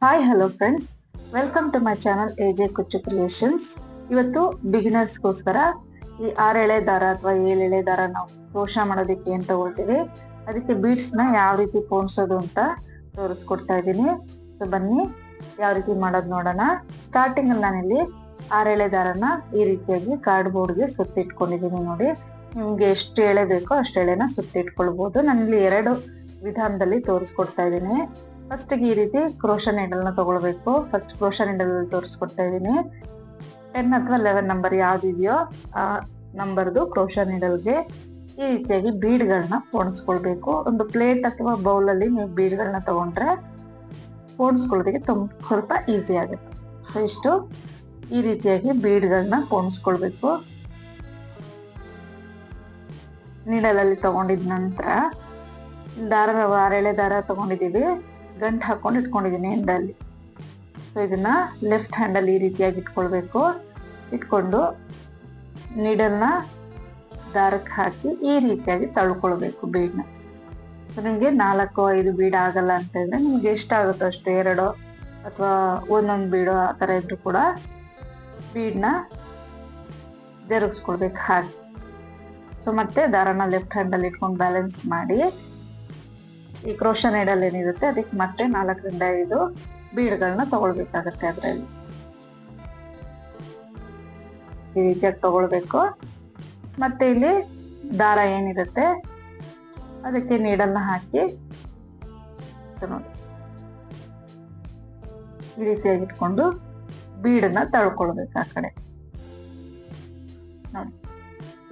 Hi hello friends, welcome to my channel AJ Kuchchu creations. ಇವತ್ತು ಬಿಗಿನರ್ಸ್ಗೋಸ್ಕರ ಈ 6 ಎಳೆ ದಾರ ಅಥವಾ 7 ಎಳೆ ದಾರ ನಾವು ಕ್ರೋಶ ಮಾಡೋದಕ್ಕೆ ಏನ್ ತಗೊಳ್ತೀವಿ, ಅದಕ್ಕೆ ಬೀಡ್ಸ್ನ ಯಾವ ರೀತಿ ಪೋಣಿಸೋದು ಅಂತ ತೋರಿಸ್ಕೊಡ್ತಾ ಇದ್ದೀನಿ. ಸೊ ಬನ್ನಿ ಯಾವ ರೀತಿ ಮಾಡೋದು ನೋಡೋಣ. ಸ್ಟಾರ್ಟಿಂಗ್ ಅಲ್ಲಿ ನಾನಿಲ್ಲಿ 6 ಎಳೆ ದಾರನ ಈ ರೀತಿಯಾಗಿ ಕಾರ್ಡ್ ಬೋರ್ಡ್ಗೆ ಸುತ್ತಿಟ್ಕೊಂಡಿದ್ದೀನಿ. ನೋಡಿ, ನಿಮ್ಗೆ ಎಷ್ಟು ಎಳೆ ಬೇಕೋ ಅಷ್ಟು ಎಳೆನ ಸುತ್ತಿಟ್ಕೊಳ್ಬಹುದು. ನಾನಿಲ್ಲಿ 2 ವಿಧಾನದಲ್ಲಿ ತೋರಿಸ್ಕೊಡ್ತಾ ಇದ್ದೀನಿ. ಫಸ್ಟ್ ಈ ರೀತಿ ಕ್ರೋಶ ನೀಡಲ್ನ ತಗೊಳ್ಬೇಕು. ಫಸ್ಟ್ ಕ್ರೋಶ ನೀಡಲ್ ತೋರಿಸ್ಕೊಡ್ತಾ ಇದ್ದೀನಿ. 10 ಅಥವಾ 11 ನಂಬರ್ ಯಾವ್ದಿದೆಯೋ ಆ ನಂಬರ್ದು ಕ್ರೋಶ ನೀಡಲ್ಗೆ ಈ ರೀತಿಯಾಗಿ ಬೀಡ್ಗಳನ್ನ ಪೋಣಿಸ್ಕೊಳ್ಬೇಕು. ಒಂದು ಪ್ಲೇಟ್ ಅಥವಾ ಬೌಲ್ ಅಲ್ಲಿ ನೀವು ಬೀಡ್ಗಳನ್ನ ತಗೊಂಡ್ರೆ ಪೋಣಿಸ್ಕೊಳ್ಳೋದಕ್ಕೆ ಸ್ವಲ್ಪ ಈಸಿ ಆಗುತ್ತೆ. ಸೊ ಇಷ್ಟು ಈ ರೀತಿಯಾಗಿ ಬೀಡ್ಗಳನ್ನ ಪೋಣಿಸ್ಕೊಳ್ಬೇಕು. ನೀಡಲಲ್ಲಿ ತಗೊಂಡಿದ ನಂತರ ದಾರ 6 ಎಳೆ ದಾರ ತಗೊಂಡಿದ್ದೀವಿ, ಗಂಟು ಹಾಕೊಂಡು ಇಟ್ಕೊಂಡಿದ್ದೀನಿ ಎಂಡಲ್ಲಿ. ಸೊ ಇದನ್ನ ಲೆಫ್ಟ್ ಹ್ಯಾಂಡಲ್ಲಿ ಈ ರೀತಿಯಾಗಿ ಇಟ್ಕೊಳ್ಬೇಕು. ಇಟ್ಕೊಂಡು ನೀಡಲ್ನ ದಾರಕ್ಕೆ ಹಾಕಿ ಈ ರೀತಿಯಾಗಿ ತಳ್ಕೊಳ್ಬೇಕು ಬೀಡ್ನ. ಸೊ ನಿಮ್ಗೆ 4-5 ಬೀಡ್ ಆಗಲ್ಲ ಅಂತ ಇದ್ರೆ ನಿಮ್ಗೆ ಎಷ್ಟಾಗುತ್ತೋ ಅಷ್ಟು 2 ಅಥವಾ ಒಂದೊಂದು ಬೀಡು ಆ ಥರ ಇದ್ರು ಕೂಡ ಬೀಡ್ನ ಜರುಗಿಸ್ಕೊಳ್ಬೇಕು ಹಾಗೆ. ಸೊ ಮತ್ತೆ ದಾರನ ಲೆಫ್ಟ್ ಹ್ಯಾಂಡಲ್ಲಿ ಇಟ್ಕೊಂಡು ಬ್ಯಾಲೆನ್ಸ್ ಮಾಡಿ ಈ ಕ್ರೋಶ ನೀಡಲ್ ಏನಿರುತ್ತೆ ಅದಕ್ಕೆ ಮತ್ತೆ 4-5 ಬೀಡ್ಗಳನ್ನ ತಗೊಳ್ಬೇಕಾಗತ್ತೆ. ಅದರಲ್ಲಿ ಈ ರೀತಿಯಾಗಿ ತಗೊಳ್ಬೇಕು. ಮತ್ತೆ ಇಲ್ಲಿ ದಾರ ಏನಿರುತ್ತೆ ಅದಕ್ಕೆ ನೀಡಲ್ನ ಹಾಕಿ ನೋಡಿ ಈ ರೀತಿಯಾಗಿ ಇಟ್ಕೊಂಡು ಬೀಡನ್ನ ತಳ್ಕೊಳ್ಬೇಕು ಆ ಕಡೆ. ನೋಡಿ,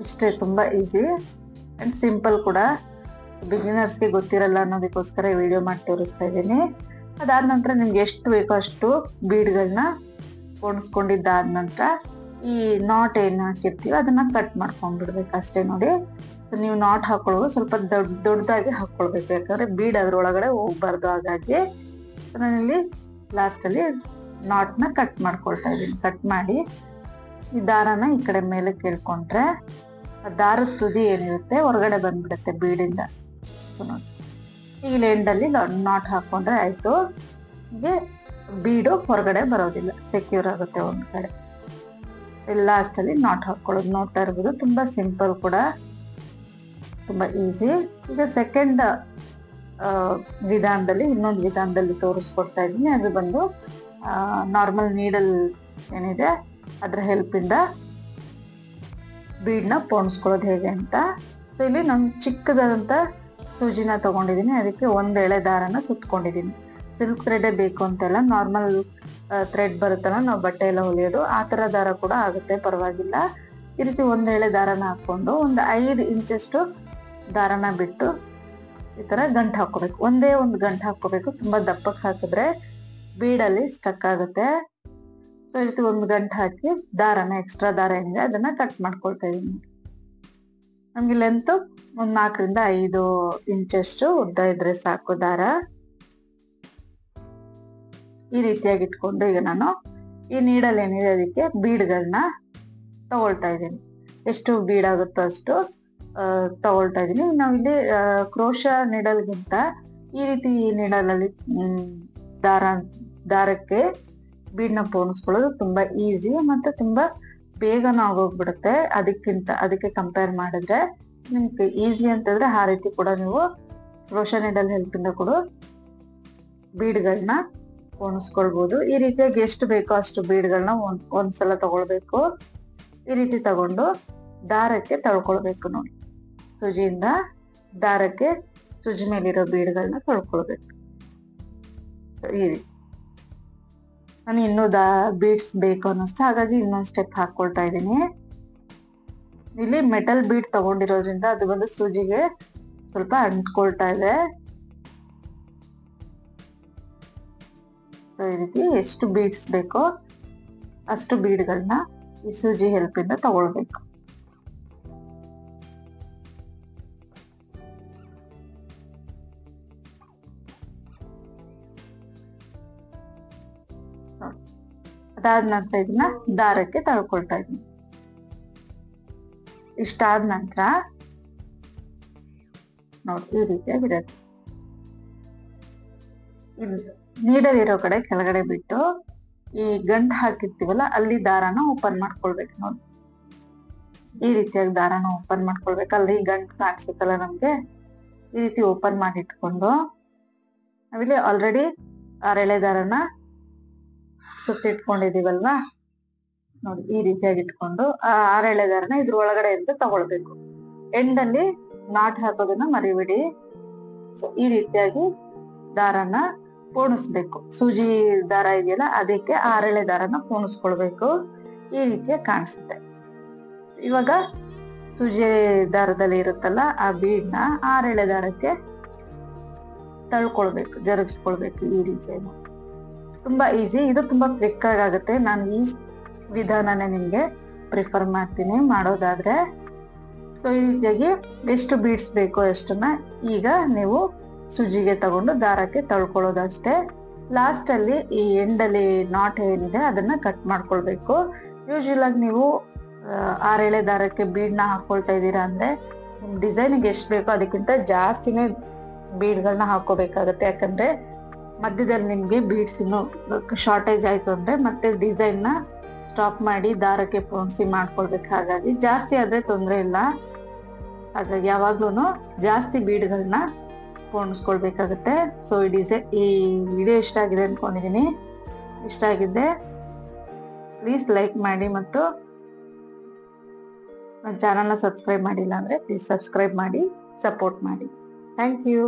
ಇಷ್ಟೇ, ತುಂಬಾ ಈಸಿ ಅಂಡ್ ಸಿಂಪಲ್ ಕೂಡ. ಬಿಗಿನರ್ಸ್ಗೆ ಗೊತ್ತಿರಲ್ಲ ಅನ್ನೋದಕ್ಕೋಸ್ಕರ ವಿಡಿಯೋ ಮಾಡಿ ತೋರಿಸ್ತಾ ಇದ್ದೀನಿ. ಅದಾದ ನಂತರ ನಿಮ್ಗೆ ಎಷ್ಟು ಬೇಕೋ ಅಷ್ಟು ಬೀಡ್ಗಳನ್ನ ಪೋಣಿಸ್ಕೊಂಡಿದ್ದಾದ ನಂತರ ಈ ನಾಟ್ ಏನು ಹಾಕಿರ್ತೀವಿ ಅದನ್ನ ಕಟ್ ಮಾಡ್ಕೊಂಡ್ಬಿಡ್ಬೇಕು ಅಷ್ಟೇ. ನೋಡಿ, ನೀವು ನಾಟ್ ಹಾಕೊಳ್ಳೋದು ಸ್ವಲ್ಪ ದೊಡ್ಡದಾಗಿ ಹಾಕೊಳ್ಬೇಕು, ಯಾಕಂದ್ರೆ ಬೀಡ್ ಅದ್ರೊಳಗಡೆ ಹೋಗ್ಬಾರ್ದು. ಹಾಗಾಗಿ ನಾನಿಲ್ಲಿ ಲಾಸ್ಟಲ್ಲಿ ನಾಟ್ನ ಕಟ್ ಮಾಡ್ಕೊಳ್ತಾ ಇದ್ದೀನಿ. ಕಟ್ ಮಾಡಿ ಈ ದಾರನ ಈ ಕಡೆ ಮೇಲೆ ಕೇಳ್ಕೊಂಡ್ರೆ ಆ ದಾರದ ತುದಿ ಏನಿರುತ್ತೆ ಹೊರಗಡೆ ಬಂದ್ಬಿಡುತ್ತೆ ಬೀಡಿಂದ. ನೋಡಿ, ಈ ಎಂಡಲ್ಲಿ ನಾಟ್ ಹಾಕೊಂಡ್ರೆ ಆಯ್ತು. ಹೀಗೆ ಬೀಡು ಹೊರಗಡೆ ಬರೋದಿಲ್ಲ, ಸೆಕ್ಯೂರ್ ಆಗುತ್ತೆ ಒಂದ್ ಕಡೆ. ಲಾಸ್ಟ್ ಅಲ್ಲಿ ನಾಟ್ ಹಾಕೊಳ್ಳೋದು ನೋಡ್ತಾ ಇರ್ಬೋದು. ತುಂಬಾ ಸಿಂಪಲ್ ಕೂಡ, ತುಂಬಾ ಈಸಿ. ಈಗ ಸೆಕೆಂಡ್ ವಿಧಾನದಲ್ಲಿ ಇನ್ನೊಂದು ವಿಧಾನದಲ್ಲಿ ತೋರಿಸ್ಕೊಡ್ತಾ ಇದ್ದೀನಿ. ಅದು ಬಂದು ನಾರ್ಮಲ್ ನೀಡಲ್ ಏನಿದೆ ಅದ್ರ ಹೆಲ್ಪ್ ಇಂದ ಬೀಡ್ನ ಪೋಣಿಸ್ಕೊಳ್ಳೋದು ಹೇಗೆ ಅಂತ. ಸೊ ಇಲ್ಲಿ ನಾನು ಚಿಕ್ಕದಾದಂತ ಸೂಜಿನ ತಗೊಂಡಿದ್ದೀನಿ, ಅದಕ್ಕೆ 1 ಎಳೆ ದಾರನ ಸುತ್ಕೊಂಡಿದ್ದೀನಿ. ಸಿಲ್ಕ್ ಥ್ರೆಡ್ ಬೇಕು ಅಂತೆಲ್ಲ, ನಾರ್ಮಲ್ ಥ್ರೆಡ್ ಬರುತ್ತಲ್ಲ ನಾವು ಬಟ್ಟೆ ಎಲ್ಲ ಹೊಲಿಯೋದು ಆ ತರ ದಾರ ಕೂಡ ಆಗುತ್ತೆ, ಪರವಾಗಿಲ್ಲ. ಈ ರೀತಿ 1 ಎಳೆ ದಾರನ ಹಾಕೊಂಡು ಒಂದು 5 ಇಂಚಷ್ಟು ದಾರನ ಬಿಟ್ಟು ಈ ತರ ಗಂಟು ಹಾಕೋಬೇಕು. ಒಂದೇ ಒಂದು ಗಂಟು ಹಾಕೋಬೇಕು, ತುಂಬಾ ದಪ್ಪಕ್ಕೆ ಹಾಕಿದ್ರೆ ಬೀಡಲ್ಲಿ ಸ್ಟಕ್ ಆಗುತ್ತೆ. ಸೊ ಈ ರೀತಿ ಒಂದು ಗಂಟು ಹಾಕಿ ದಾರನ ಎಕ್ಸ್ಟ್ರಾ ದಾರ ಏನಿದೆ ಅದನ್ನ ಕಟ್ ಮಾಡ್ಕೊಳ್ತಾ ಇದೀನಿ. ನಮ್ಗೆ ಲೆಂತ್ ಒಂದು 4-5 ಇಂಚಷ್ಟು ಉದ್ದ ಇದ್ರೆ ಸಾಕು ದಾರ. ಈ ರೀತಿಯಾಗಿ ಇಟ್ಕೊಂಡು ಈಗ ನಾನು ಈ ನೀಡಲ್ ಏನಿದೆ ಅದಕ್ಕೆ ಬೀಡ್ಗಳನ್ನ ತಗೊಳ್ತಾ ಇದ್ದೀನಿ. ಎಷ್ಟು ಬೀಡ್ ಆಗುತ್ತೋ ಅಷ್ಟು ತಗೊಳ್ತಾ ಇದ್ದೀನಿ. ನಾವಿಲ್ಲಿ ಕ್ರೋಶ ನೀಡಲ್ಗಿಂತ ಈ ರೀತಿ ನೀಡಲಲ್ಲಿ ದಾರಕ್ಕೆ ಬೀಡ್ನ ಪೋಣಿಸ್ಕೊಳ್ಳೋದು ತುಂಬಾ ಈಸಿ ಮತ್ತೆ ತುಂಬಾ ಬೇಗನ ಆಗೋಗ್ಬಿಡುತ್ತೆ. ಅದಕ್ಕೆ ಕಂಪೇರ್ ಮಾಡಿದ್ರೆ ನಿಮ್ಗೆ ಈಸಿ ಅಂತಂದ್ರೆ ಆ ರೀತಿ ಕೂಡ ನೀವು ಕ್ರೋಶ ನೀಡಲ್ ಹೆಲ್ಪ್ ಇಂದ ಕೂಡ ಬೀಡ್ಗಳನ್ನ ಪೋಣಿಸ್ಕೊಳ್ಬಹುದು. ಈ ರೀತಿಯಾಗಿ ಎಷ್ಟು ಬೇಕೋ ಅಷ್ಟು ಬೀಡ್ಗಳನ್ನ ಒಂದ್ಸಲ ತಗೊಳ್ಬೇಕು. ಈ ರೀತಿ ತಗೊಂಡು ದಾರಕ್ಕೆ ತಳ್ಕೊಳ್ಬೇಕು. ನೋಡಿ, ಸೂಜಿಯಿಂದ ದಾರಕ್ಕೆ ಸೂಜಿ ಮೇಲಿರೋ ಬೀಡ್ಗಳನ್ನ ತಳ್ಕೊಳ್ಬೇಕು ಈ ರೀತಿ. ನಾನು ಇನ್ನೂ ಬೀಡ್ಸ್ ಬೇಕು ಅನ್ನಿಸ್ತು, ಹಾಗಾಗಿ ಇನ್ನೊಂದು ಸ್ಟೆಪ್ ಹಾಕೊಳ್ತಾ ಇದ್ದೀನಿ. ಇಲ್ಲಿ ಮೆಟಲ್ ಬೀಡ್ ತಗೊಂಡಿರೋದ್ರಿಂದ ಅದು ಬಂದು ಸೂಜಿಗೆ ಸ್ವಲ್ಪ ಅಂಟ್ಕೊಳ್ತಾ ಇದೆ. ಸೊ ಈ ರೀತಿ ಎಷ್ಟು ಬೀಡ್ಸ್ ಬೇಕೋ ಅಷ್ಟು ಬೀಡ್ಗಳನ್ನ ಈ ಸೂಜಿ ಹೆಲ್ಪ್ ಇಂದ ತಗೊಳ್ಬೇಕು. ಅದಾದ ನಂತರ ಇದನ್ನ ದಾರಕ್ಕೆ ತಳ್ಕೊಳ್ತಾ ಇದ್ದೀನಿ. ಇಷ್ಟಾದ ನಂತರ ನೋಡಿ ಈ ರೀತಿಯಾಗಿರುತ್ತೆ. ನೀಡಲ್ ಇರೋ ಕಡೆ ಕೆಳಗಡೆ ಬಿಟ್ಟು ಈ ಗಂಟು ಹಾಕಿರ್ತೀವಲ್ಲ ಅಲ್ಲಿ ದಾರಾನ ಓಪನ್ ಮಾಡ್ಕೊಳ್ಬೇಕು ನೋಡಿ. ಈ ರೀತಿಯಾಗಿ ದಾರಾನ ಓಪನ್ ಮಾಡ್ಕೊಳ್ಬೇಕು. ಅಲ್ಲಿ ಗಂಟು ಕಾಣಿಸುತ್ತಲ್ಲ ನಮ್ಗೆ, ಈ ರೀತಿ ಓಪನ್ ಮಾಡಿ ಇಟ್ಕೊಂಡು ನಾವಿಲ್ಲಿ ಆಲ್ರೆಡಿ 6 ಎಳೆ ದಾರನ ಸುತ್ತಿಟ್ಕೊಂಡಿದೀವಲ್ವಾ ನೋಡಿ. ಈ ರೀತಿಯಾಗಿ ಇಟ್ಕೊಂಡು ಆ 6 ಎಳೆ ದಾರನ ಇದ್ರ ಒಳಗಡೆ ಅಂತ ತಗೊಳ್ಬೇಕು. ಎಂಡಲ್ಲಿ ನಾಟ್ ಹಾಕೋದನ್ನ ಮರಿಬಿಡಿ. ಸೊ ಈ ರೀತಿಯಾಗಿ ದಾರನ ಪೋಣಿಸ್ಬೇಕು. ಸೂಜಿ ದಾರ ಇದೆಯಲ್ಲ ಅದಕ್ಕೆ 6 ಎಳೆ ದಾರನ ಪೋಣಿಸ್ಕೊಳ್ಬೇಕು. ಈ ರೀತಿಯಾಗಿ ಕಾಣಿಸುತ್ತೆ. ಇವಾಗ ಸೂಜಿ ದಾರದಲ್ಲಿ ಇರುತ್ತಲ್ಲ ಆ ಬೀಡ್ನ 6 ಎಳೆ ದಾರಕ್ಕೆ ತಳ್ಕೊಳ್ಬೇಕು, ಜರುಗಿಸ್ಕೊಳ್ಬೇಕು. ಈ ರೀತಿಯಾಗಿ ತುಂಬಾ ಈಸಿ. ಇದು ತುಂಬಾ ಕ್ವಿಕ್ ಆಗುತ್ತೆ. ನಾನು ಈ ವಿಧಾನನೇ ನಿಮ್ಗೆ ಪ್ರಿಫರ್ ಮಾಡ್ತೀನಿ ಮಾಡೋದಾದ್ರೆ. ಸೊ ಈ ರೀತಿಯಾಗಿ ಎಷ್ಟು ಬೀಡ್ಸ್ ಬೇಕೋ ಅಷ್ಟನ್ನ ಈಗ ನೀವು ಸೂಜಿಗೆ ತಗೊಂಡು ದಾರಕ್ಕೆ ತಳ್ಕೊಳ್ಳೋದಷ್ಟೇ. ಲಾಸ್ಟ್ ಅಲ್ಲಿ ಈ ಎಂಡಲ್ಲಿ ನಾಟ್ ಏನಿದೆ ಅದನ್ನ ಕಟ್ ಮಾಡ್ಕೊಳ್ಬೇಕು. ಯೂಶುವಲ್ ಆಗಿ ನೀವು 6 ಎಳೆ ದಾರಕ್ಕೆ ಬೀಡ್ನ ಹಾಕೊಳ್ತಾ ಇದ್ದೀರಾ ಅಂದ್ರೆ ನಿಮ್ ಡಿಸೈನ್ಗೆ ಎಷ್ಟು ಬೇಕೋ ಅದಕ್ಕಿಂತ ಜಾಸ್ತಿನೇ ಬೀಡ್ಗಳನ್ನ ಹಾಕೋಬೇಕಾಗತ್ತೆ. ಯಾಕಂದ್ರೆ ಮಧ್ಯದಲ್ಲಿ ನಿಮ್ಗೆ ಬೀಡ್ಸ್ ಇನ್ನು ಶಾರ್ಟೇಜ್ ಆಯ್ತು ಅಂದ್ರೆ ಮತ್ತೆ ಡಿಸೈನ್ ನ ಸ್ಟಾಪ್ ಮಾಡಿ ದಾರಕ್ಕೆ ಪೋಣಿಸಿ ಮಾಡ್ಕೊಳ್ಬೇಕು. ಹಾಗಾಗಿ ಜಾಸ್ತಿ ಆದ್ರೆ ತೊಂದರೆ ಇಲ್ಲ. ಹಾಗಾಗಿ ಯಾವಾಗ್ಲೂ ಜಾಸ್ತಿ ಬೀಡ್ಗಳನ್ನ ಪೋಣಿಸ್ಕೊಳ್ಬೇಕಾಗತ್ತೆ. ಸೊ ಈ ವಿಡಿಯೋ ಇಷ್ಟ ಆಗಿದೆ ಅನ್ಕೊಂಡಿದೀನಿ. ಇಷ್ಟ ಆಗಿದ್ದೆ ಪ್ಲೀಸ್ ಲೈಕ್ ಮಾಡಿ ಮತ್ತು ನನ್ನ ಚಾನಲ್ನ ಸಬ್ಸ್ಕ್ರೈಬ್ ಮಾಡಿಲ್ಲ ಅಂದ್ರೆ ಪ್ಲೀಸ್ ಸಬ್ಸ್ಕ್ರೈಬ್ ಮಾಡಿ ಸಪೋರ್ಟ್ ಮಾಡಿ. Thank you.